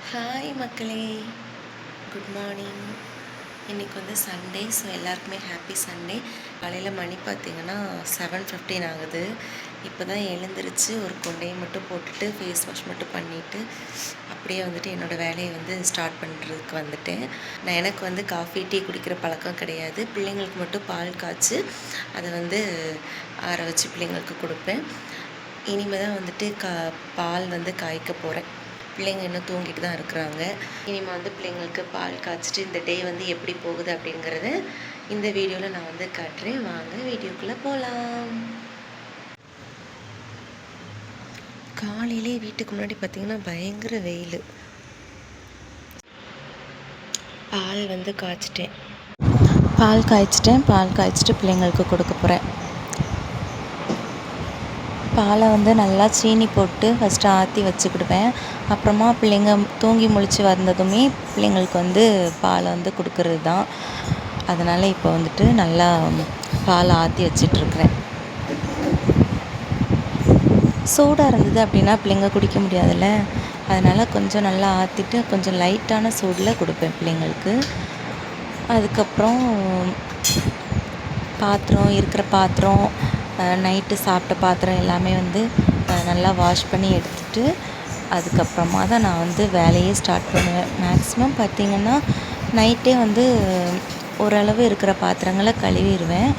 Hi மக்களே, good morning. இன்றைக்கி வந்து சண்டே. ஸோ எல்லாருக்குமே ஹாப்பி சண்டே. காலையில் மணி பார்த்திங்கன்னா 7:15 ஆகுது. இப்போ தான் எழுந்திரிச்சு ஒரு கொண்டையை மட்டும் போட்டுட்டு ஃபேஸ் வாஷ் மட்டும் பண்ணிவிட்டு அப்படியே வந்துட்டு என்னோடய வேலையை வந்து ஸ்டார்ட் பண்ணுறதுக்கு வந்துட்டேன். எனக்கு வந்து காஃபி டீ குடிக்கிற பழக்கம் கிடையாது. பிள்ளைங்களுக்கு மட்டும் பால் காய்ச்சி அதை வந்து ஆற வச்சு பிள்ளைங்களுக்கு கொடுப்பேன். இனிமேல் தான் வந்துட்டு பால் வந்து காய்க்க போகிறேன். பிள்ளைங்க இன்னும் தூங்கிட்டு தான் இருக்கிறாங்க. இனிமேல் வந்து பிள்ளைங்களுக்கு பால் காய்ச்சிட்டு இந்த டே வந்து எப்படி போகுது அப்படிங்கிறத இந்த வீடியோவில் நான் வந்து காட்டுறேன். வாங்க வீடியோக்குள்ளே போகலாம். காலையிலே வீட்டுக்கு முன்னாடி பார்த்திங்கன்னா பயங்கர வெயில். பால் வந்து காய்ச்சிட்டேன். பால் காய்ச்சிட்டு பிள்ளைங்களுக்கு கொடுக்க போகிறேன். பாலை வந்து நல்லா சீனி போட்டு ஃபஸ்ட்டு ஆற்றி வச்சுக்கிடுவேன். அப்புறமா பிள்ளைங்க தூங்கி முழிச்சு வந்ததுமே பிள்ளைங்களுக்கு வந்து பாலை வந்து கொடுக்கறது தான். அதனால் இப்போ வந்துட்டு நல்லா பால் ஆற்றி வச்சிட்ருக்குறேன். சூடாக இருந்தது அப்படின்னா பிள்ளைங்க குடிக்க முடியாதுல்ல. அதனால் கொஞ்சம் நல்லா ஆற்றிட்டு கொஞ்சம் லைட்டான சூடில் கொடுப்பேன் பிள்ளைங்களுக்கு. அதுக்கப்புறம் பாத்திரம் நைட்டு சாப்பிட்ட பாத்திரம் எல்லாமே வந்து நல்லா வாஷ் பண்ணி எடுத்துகிட்டு அதுக்கப்புறமா தான் நான் வந்து வேலையே ஸ்டார்ட் பண்ணுவேன். மேக்ஸிமம் பார்த்திங்கன்னா நைட்டே வந்து ஓரளவு இருக்கிற பாத்திரங்களை கழுவிடுவேன்.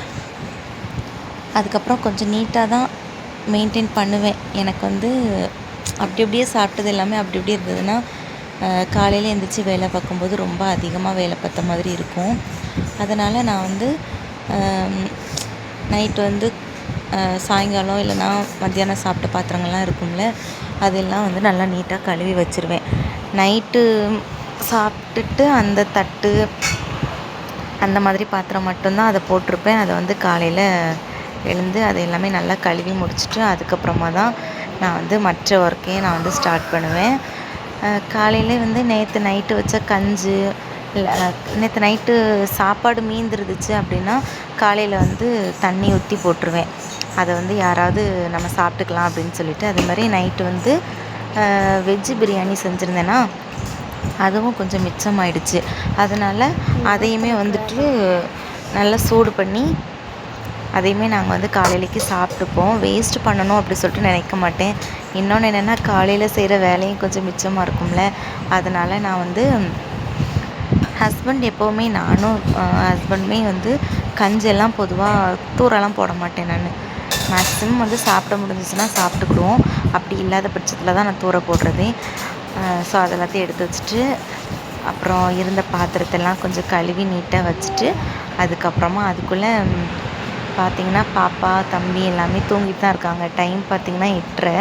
அதுக்கப்புறம் கொஞ்சம் நீட்டாக தான் மெயின்டைன் பண்ணுவேன். எனக்கு வந்து அப்படியே சாப்பிட்டது எல்லாமே அப்படி இருந்ததுன்னா காலையில் எழுந்திரிச்சி வேலை பார்க்கும்போது ரொம்ப அதிகமாக வேலை பார்த்த மாதிரி இருக்கும். அதனால் நான் வந்து நைட்டு வந்து சாயங்காலம் இல்லைனா மத்தியானம் சாப்பிட்ட பாத்திரங்கள்லாம் இருக்கும்ல, அதெல்லாம் வந்து நல்லா நீட்டாக கழுவி வச்சுருவேன். நைட்டு சாப்பிட்டுட்டு அந்த தட்டு அந்த மாதிரி பாத்திரம் மட்டும்தான் அதை போட்டிருப்பேன். அதை வந்து காலையில் எழுந்து அதை எல்லாமே நல்லா கழுவி முடிச்சுட்டு அதுக்கப்புறமா தான் நான் வந்து மற்ற ஒர்க்கையும் நான் வந்து ஸ்டார்ட் பண்ணுவேன். காலையில் வந்து நேற்று நைட்டு வச்ச கஞ்சி இல்லை நேற்று நைட்டு சாப்பாடு மீந்துருந்துச்சு அப்படின்னா காலையில் வந்து தண்ணி ஊற்றி போட்டுருவேன். அதை வந்து யாராவது நம்ம சாப்பிட்டுக்கலாம் அப்படின்னு சொல்லிட்டு. அது மாதிரி நைட்டு வந்து வெஜ்ஜு பிரியாணி செஞ்சுருந்தேன்னா அதுவும் கொஞ்சம் மிச்சமாயிடுச்சு. அதனால் அதையுமே வந்துட்டு நல்லா சூடு பண்ணி அதையுமே நாங்கள் வந்து காலையிலேக்கு சாப்பிட்டுப்போம். வேஸ்ட்டு பண்ணணும் அப்படி சொல்லிட்டு நினைக்க மாட்டேன். இன்னொன்று என்னென்னா காலையில் செய்கிற வேலையும் கொஞ்சம் மிச்சமாக இருக்கும்ல. அதனால் நான் வந்து ஹஸ்பண்ட் எப்போவுமே நானும் ஹஸ்பண்டுமே வந்து கஞ்செல்லாம் பொதுவாக தூரெல்லாம் போட மாட்டேன். நான் மேக்ஸிமம் வந்து சாப்பிட முடிஞ்சிச்சுன்னா சாப்பிட்டுக்குடுவோம். அப்படி இல்லாத பட்சத்தில் தான் நான் தூர போடுறதே. ஸோ அதெல்லாத்தையும் எடுத்து வச்சுட்டு அப்புறம் இருந்த பாத்திரத்தெல்லாம் கொஞ்சம் கழுவி நீட்டாக வச்சுட்டு அதுக்கப்புறமா அதுக்குள்ளே பார்த்திங்கன்னா பாப்பா தம்பி எல்லாமே தூங்கிட்டு தான் இருக்காங்க. டைம் பார்த்திங்கன்னா 8:30.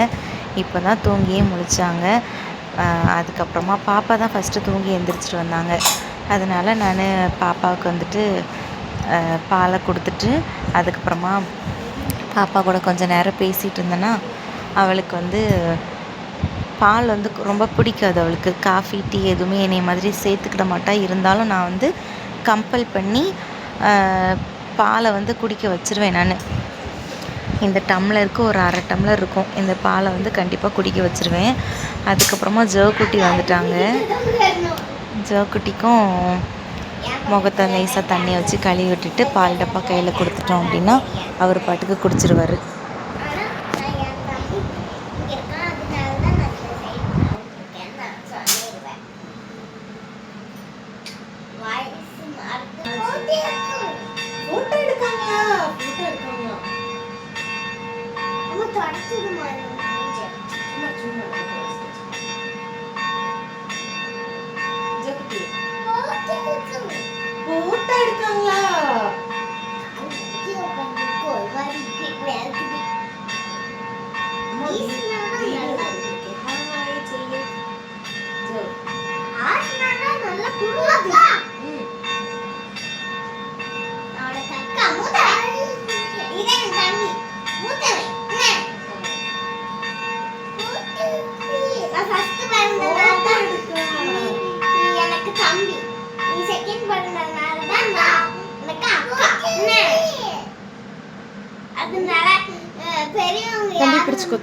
இப்போ தான் தூங்கியே முழிச்சாங்க. அதுக்கப்புறமா பாப்பா தான் ஃபஸ்ட்டு தூங்கி எழுந்திரிச்சிட்டு வந்தாங்க. அதனால் நான் பாப்பாவுக்கு வந்துட்டு பாலை கொடுத்துட்டு அதுக்கப்புறமா பாப்பா கூட கொஞ்சம் நேரம் பேசிகிட்டு இருந்தேன்னா அவளுக்கு வந்து பால் வந்து ரொம்ப பிடிக்காது. அவளுக்கு காஃபி டீ எதுவுமே என்னைய மாதிரி சேர்த்துக்கிட மாட்டா. இருந்தாலும் நான் வந்து கம்பல் பண்ணி பாலை வந்து குடிக்க வச்சுருவேன். நான் இந்த டம்ளருக்கு ஒரு 1/2 டம்ளர் இருக்கும். இந்த பாலை வந்து கண்டிப்பாக குடிக்க வச்சுருவேன். அதுக்கப்புறமா ஜோக்குட்டி வந்துட்டாங்க. ஜோக்குட்டிக்கும் முகத்தை லேசாக தண்ணியை வச்சு கழுவி விட்டுட்டு பால் டப்பா கையில் கொடுத்துட்டோம் அப்படின்னா அவர் பாட்டுக்கு குடிச்சிருவார்.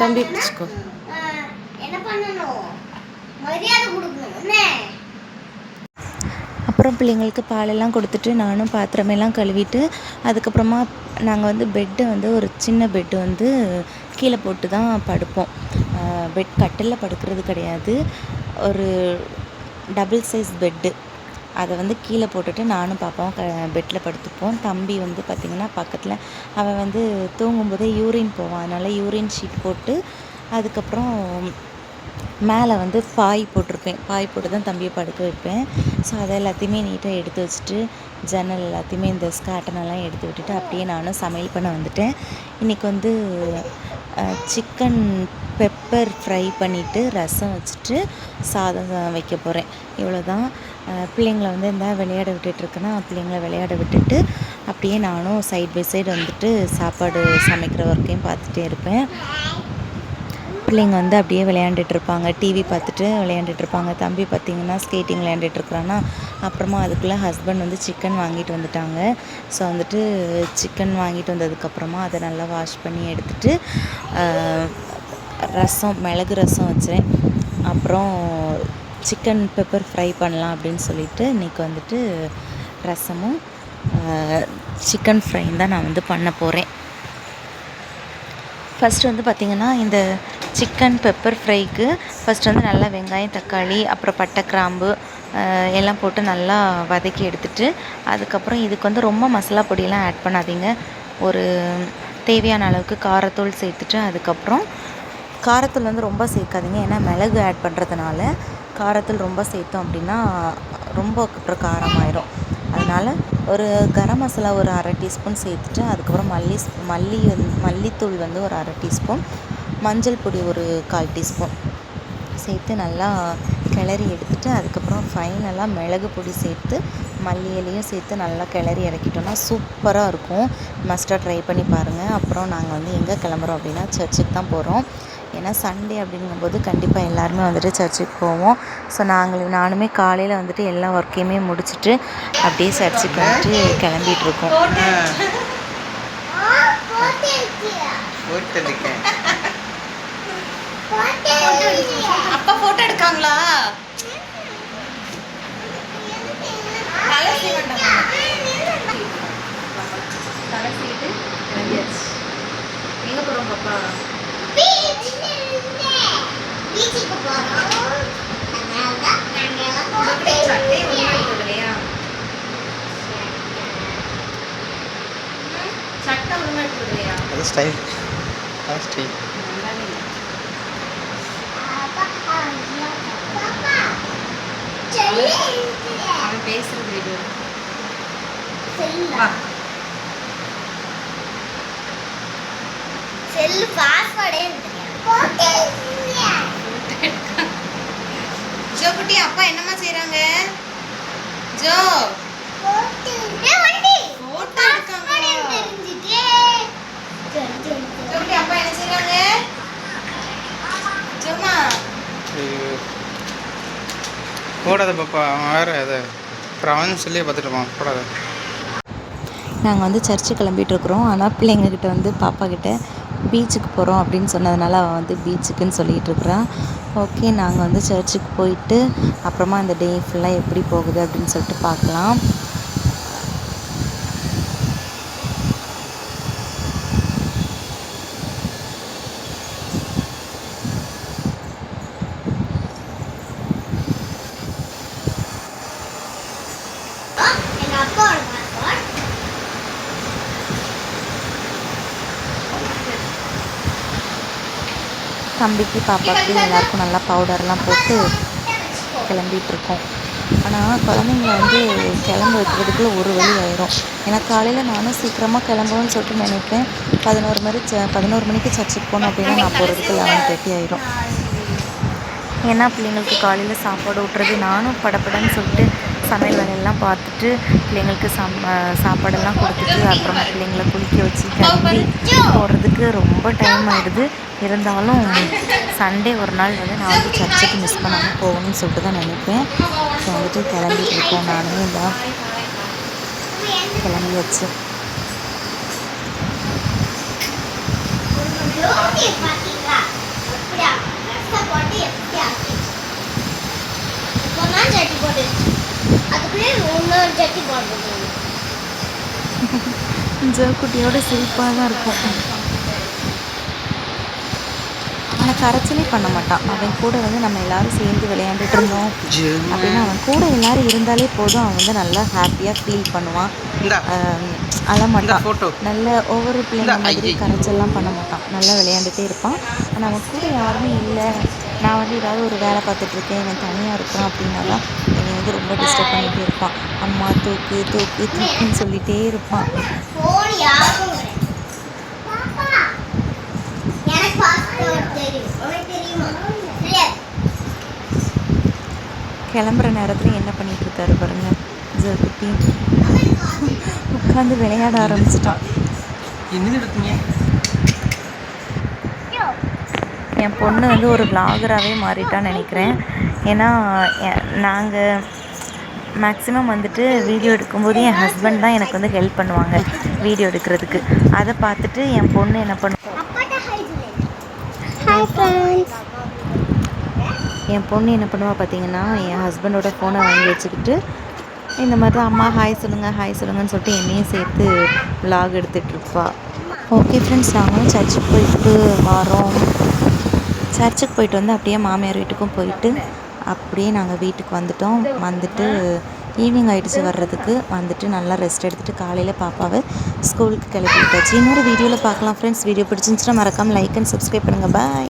தம்பி பிடிச்சிக்கோ. என்ன பண்ணணும்? மரியாதை கொடுக்கணும். அப்புறம் பிள்ளைங்களுக்கு பாலெல்லாம் கொடுத்துட்டு நானும் பாத்திரமெல்லாம் கழுவிட்டு அதுக்கப்புறமா நாங்கள் வந்து பெட்டு வந்து ஒரு சின்ன பெட்டு வந்து கீழே போட்டு தான் படுப்போம். பெட் கட்டிலில் படுக்கிறது கிடையாது. ஒரு டபுள் சைஸ் பெட்டு அதை வந்து கீழே போட்டுட்டு நானும் பாப்பாவும் பெட்டில் படுத்துப்போம். தம்பி வந்து பார்த்திங்கன்னா பக்கத்தில் அவன் வந்து தூங்கும்போதே யூரின் போவான். அதனால் யூரின் ஷீட் போட்டு அதுக்கப்புறம் மேலே வந்து பாய் போட்டிருப்பேன். பாய் போட்டு தான் தம்பியை படுக்க வைப்பேன். ஸோ அதை எல்லாத்தையுமே நீட்டாக எடுத்து வச்சுட்டு ஜன்னல் எல்லாத்தையுமே இந்த ஸ்காட்டனெல்லாம் எடுத்து விட்டுட்டு அப்படியே நானும் சமையல் பண்ண வந்துட்டேன். இன்றைக்கி வந்து சிக்கன் பெப்பர் ஃப்ரை பண்ணிவிட்டு ரசம் வச்சுட்டு சாதம் வைக்க போகிறேன். இவ்வளோ தான். பிள்ளைங்களை வந்து இந்த விளையாட விட்டுட்டுருக்கேன்னா பிள்ளைங்களை விளையாட விட்டுட்டு அப்படியே நானும் சைட் பை சைடு வந்துட்டு சாப்பாடு சமைக்கிற ஒர்க்கையும் பார்த்துட்டே இருப்பேன். பிள்ளைங்க வந்து அப்படியே விளையாண்டுட்ருப்பாங்க, டிவி பார்த்துட்டு விளையாண்டுட்ருப்பாங்க. தம்பி பார்த்திங்கன்னா ஸ்கேட்டிங் விளையாண்டுட்ருக்குறான்னா அப்புறமா அதுக்குள்ளே ஹஸ்பண்ட் வந்து சிக்கன் வாங்கிட்டு வந்துட்டாங்க. ஸோ வந்துட்டு சிக்கன் வாங்கிட்டு வந்ததுக்கப்புறமா அதை நல்லா வாஷ் பண்ணி எடுத்துகிட்டு ரசம் மிளகு ரசம் வச்சேன். அப்புறம் சிக்கன் பெப்பர் ஃப்ரை பண்ணலாம் அப்படின்னு சொல்லிட்டு இன்றைக்கி வந்துட்டு ரசமும் சிக்கன் ஃப்ரையும் தான் நான் வந்து பண்ண போகிறேன். ஃபஸ்ட்டு வந்து பார்த்திங்கன்னா இந்த சிக்கன் பெப்பர் ஃப்ரைக்கு ஃபஸ்ட்டு வந்து நல்லா வெங்காயம் தக்காளி அப்புறம் பட்டை கிராம்பு எல்லாம் போட்டு நல்லா வதக்கி எடுத்துட்டு அதுக்கப்புறம் இதுக்கு வந்து ரொம்ப மசாலா பொடியெல்லாம் ஆட் பண்ணாதீங்க. ஒரு தேவையான அளவுக்கு காரத்தூள் சேர்த்துட்டு அதுக்கப்புறம் காரத்தூள் வந்து ரொம்ப சேர்க்காதீங்க. ஏன்னா மிளகு ஆட் பண்ணுறதுனால காரத்தூள் ரொம்ப சேர்த்தோம் அப்படின்னா ரொம்ப அப்புறம் காரமாயிரும். அதனால் ஒரு கரம் மசாலா ஒரு 1/2 டீஸ்பூன் சேர்த்துட்டு அதுக்கப்புறம் மல்லித்தூள் வந்து ஒரு 1/2 டீஸ்பூன், மஞ்சள் பொடி ஒரு 1/4 டீஸ்பூன் சேர்த்து நல்லா கிளறி எடுத்துகிட்டு அதுக்கப்புறம் ஃபைனலாக மிளகு பொடி சேர்த்து மல்லி இலையும் சேர்த்து நல்லா கிளறி இறக்கிட்டோன்னா சூப்பராக இருக்கும். மஸ்ட்டாக ட்ரை பண்ணி பாருங்கள். அப்புறம் நாங்கள் வந்து எங்கே கிளம்புறோம் அப்படின்னா சர்ச்சுக்கு தான் போகிறோம். ஏன்னா சண்டே அப்படிங்கும்போது கண்டிப்பாக எல்லாருமே வந்துட்டு சர்ச்சுக்கு போவோம். ஸோ நானுமே காலையில் வந்துட்டு எல்லா ஒர்க்கையுமே முடிச்சுட்டு அப்படியே சர்ச்சுக்கு வந்துட்டு கிளம்பிகிட்ருக்கோம். அப்பா ஃபோட்டோ எடுக்காங்களா? எங்கே போகிறோம் பாப்பா? பீச்சுக்கு போகிறோம். சட்டை ஒழுங்காக எடுத்துலையா? அது ஸ்டைல். அவன் பேசுறது வீடியோ செல்லு பாஸ்வேர்டே ஜோ குட்டி அப்பா என்னம்மா செய்றாங்க? Joe photo எடுக்காங்க. ஜோ குட்டி அப்பா என்ன செய்றாங்க? ஜோமா போடாத பாப்பா, அவன் வேறு அதை அப்புறம் சொல்லி பார்த்துட்டுப்பான், போடாத. நாங்கள் வந்து சர்ச்சு கிளம்பிகிட்ருக்குறோம். ஆனால் பிள்ளைங்கக்கிட்ட வந்து பாப்பா கிட்ட பீச்சுக்கு போகிறோம் அப்படின்னு சொன்னதுனால அவன் வந்து பீச்சுக்குன்னு சொல்லிகிட்ருக்குறான். ஓகே, நாங்கள் வந்து சர்ச்சுக்கு போயிட்டு அப்புறமா அந்த டே ஃபுல்லாக எப்படி போகுது அப்படின்னு சொல்லிட்டு பார்க்கலாம். தம்பிக்கு பாப்பாவுக்கு எல்லாருக்கும் நல்லா பவுடர்லாம் போட்டு கிளம்பிகிட்ருக்கோம். ஆனால் குழந்தைங்கள வந்து கிளம்ப வைக்கிறதுக்குள்ளே ஒரு வழி ஆயிரும். ஏன்னா காலையில் நானும் சீக்கிரமாக கிளம்புவேன்னு சொல்லிட்டு நினைப்பேன். 11 மணிக்கு சர்ச்சுக்கு போகணும் அப்படின்னா நான் போகிறதுக்கு 11:30 ஆயிரும். ஏன்னா பிள்ளைங்களுக்கு காலையில் சாப்பாடு ஊட்டுறது நானும் படப்படன்னு சொல்லிட்டு சமையல் வேலையெல்லாம் பார்த்துட்டு பிள்ளைங்களுக்கு சாப்பாடெல்லாம் கொடுத்துட்டு அப்புறமா பிள்ளைங்களை குளிக்க வச்சு கிளம்பி போகிறதுக்கு ரொம்ப டைம் ஆகிடுது. இருந்தாலும் சண்டே ஒரு நாள் வந்து நான் வந்து சர்ச்சுக்கு மிஸ் பண்ணாமல் போகணும்னு சொல்லிட்டு தான் நினைப்பேன். ஸோ வந்துட்டு கிளம்பிட்டு இருக்கோம். நானுமே தான் கிளம்பி வச்சு அதுக்குள்ளே இன்னொரு ஜட்டி போடுறது. ஜோக்குட்டியோட சிரிப்பாக தான் இருக்கும். ஆனால் கரைச்சலே பண்ண மாட்டான். அவன் கூட வந்து நம்ம எல்லோரும் சேர்ந்து விளையாண்டுட்டு இருந்தோம் அப்படின்னா அவன் கூட எல்லோரும் இருந்தாலே போதும், அவன் வந்து நல்லா ஹாப்பியாக ஃபீல் பண்ணுவான். அழமாட்டான். நல்ல ஒவ்வொரு பிள்ளைங்க மாதிரி கரைச்சல்லாம் பண்ண மாட்டான். நல்லா விளையாண்டுகிட்டே இருப்பான். ஆனால் அவன் கூட யாருமே இல்லை, நான் வந்து ஏதாவது ஒரு வேலை பார்த்துட்ருக்கேன், இவன் தனியாக இருக்கான் அப்படின்னா தான் என்னை வந்து ரொம்ப டிஸ்டர்ப் பண்ணிகிட்டே இருப்பான். அம்மா தூக்கு தூக்கு தூக்குன்னு சொல்லிகிட்டே இருப்பான். ஃபோன் யாரும் பாப்பா எனக்கு பாஸ்வேர்ட் தெரியும். உனக்கு தெரியுமா? தெரியாது. கிளம்புற நேரத்தில் என்ன பண்ணிகிட்டு இருக்காரு பாருங்க ஜோக்குட்டி. உட்காந்து விளையாட ஆரம்பிச்சிட்டான். என் பொண்ணு வந்து ஒரு விளாகராகவே மாறிட்டான்னு நினைக்கிறேன். ஏன்னா நாங்கள் மேக்ஸிமம் வந்துட்டு வீடியோ எடுக்கும்போது என் ஹஸ்பண்ட் தான் எனக்கு வந்து ஹெல்ப் பண்ணுவாங்க வீடியோ எடுக்கிறதுக்கு. அதை பார்த்துட்டு என் பொண்ணு என்ன பண்ணுவா, என் பொண்ணு என்ன பண்ணுவா பார்த்தீங்கன்னா, என் ஹஸ்பண்டோட ஃபோனை வாங்கி வச்சுக்கிட்டு இந்த மாதிரி தான் அம்மா ஹாய் சொல்லுங்கன்னு சொல்லிட்டு என்னையும் சேர்த்து விளாக் எடுத்துகிட்ருப்பா. ஓகே ஃப்ரெண்ட்ஸ், நாங்களும் சர்ச்சுக்கு போயிட்டு வரோம். சர்ச்சுக்கு போயிட்டு வந்து அப்படியே மாமியார் வீட்டுக்கும் போயிட்டு அப்படியே நாங்கள் வீட்டுக்கு வந்துட்டோம். வந்துட்டு ஈவினிங் ஆகிடுச்சு வர்றதுக்கு. வந்துட்டு நல்லா ரெஸ்ட் எடுத்துகிட்டு காலையில் பாப்பாவை ஸ்கூலுக்கு கிளப்பி விட்டாச்சு. இன்னொரு வீடியோவில் பார்க்கலாம் ஃப்ரெண்ட்ஸ். வீடியோ பிடிச்சிருந்துச்சுன்னா மறக்காமல் லைக் அண்ட் சப்ஸ்கிரைப் பண்ணுங்கள். பாய்.